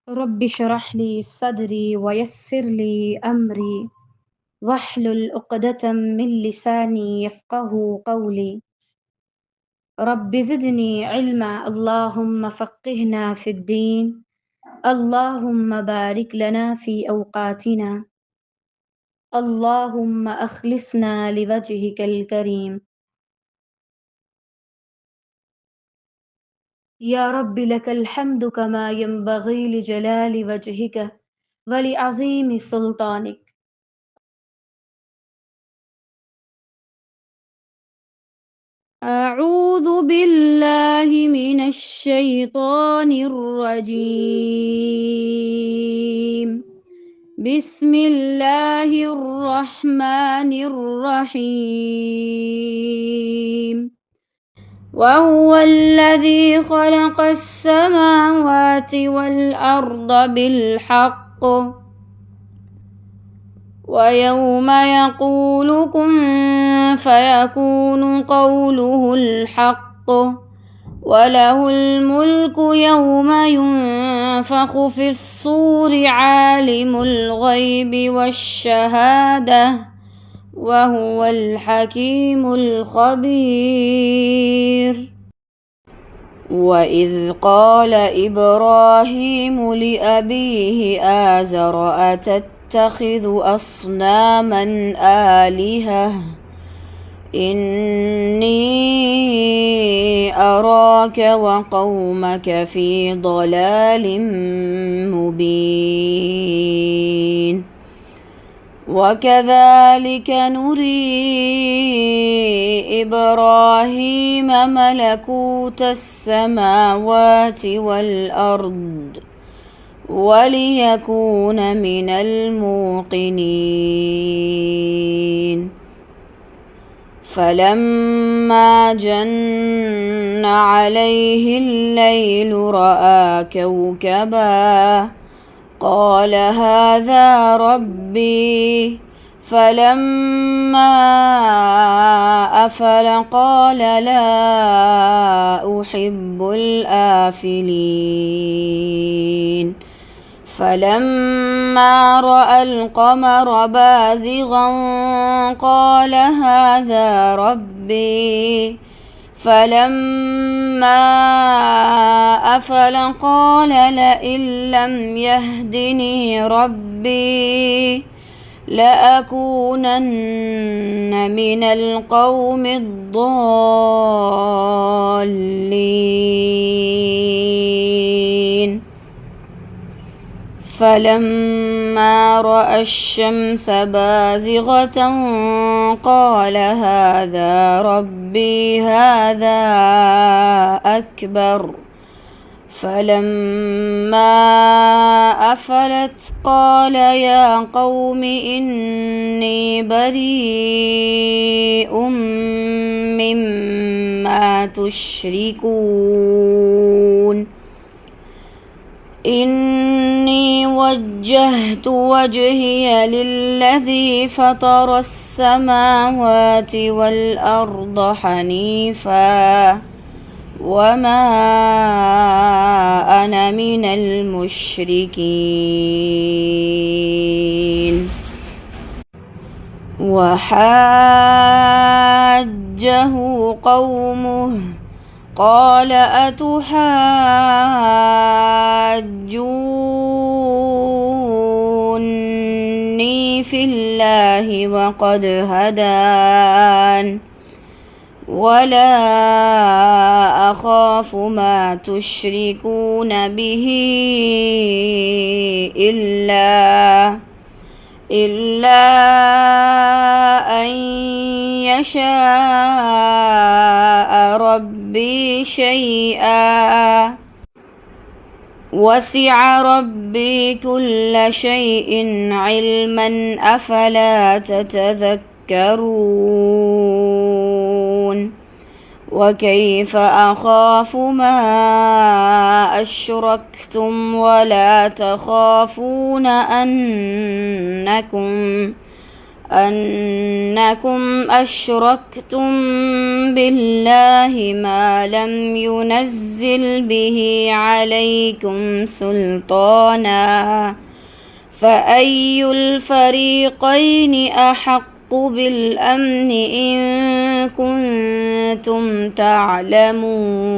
رب اشرح لي صدري ويسر لي أمري واحلل عقدة من لساني يفقه قولي. رب زدني علما، اللهم فقهنا في الدين، اللهم بارك لنا في أوقاتنا، اللهم أخلصنا لوجهك الكريم. يا رب لك الحمد كما ينبغي لجلال وجهك ولعظيم سلطانك. أعوذ بالله من الشيطان الرجيم. بسم الله الرحمن الرحيم. وهو الذي خلق السماوات والأرض بالحق، ويوم يقول كن فيكون قوله الحق، وله الملك يوم ينفخ في الصور، عالم الغيب والشهادة وهو الحكيم الخبير. وإذ قال إبراهيم لأبيه آزر أتتخذ أصناما آلهة إني أراك وقومك في ضلال مبين. وكذلك نري إبراهيم ملكوت السماوات والأرض وليكون من الموقنين. فلما جن عليه الليل رأى كوكبا قال هذا ربي، فلما أفل قال لا أحب الآفلين. فلما رأى القمر بازغا قال هذا ربي، فلما أفل قال لئن لم يهدني ربي لأكونن من القوم الضالين. فلما رأى الشمس بازغة قال هذا ربي هذا أكبر. فلما أفلت قال يا قوم إني بريء مما تشركون. إني وجهت وجهي للذي فطر السماوات والأرض حنيفا وما أنا من المشركين. وحاجه قومه قال أتحاجوني في الله وقد هدان ولا أخاف ما تشركون به إلا أن يشاء ربي شيئا وسع ربي كل شيء علما أفلا تتذكرون. وكيف أخاف ما أشركتم ولا تخافون أنكم أشركتم بالله ما لم ينزل به عليكم سلطانا فأي الفريقين أحق بالأمن إن كنتم تعلمون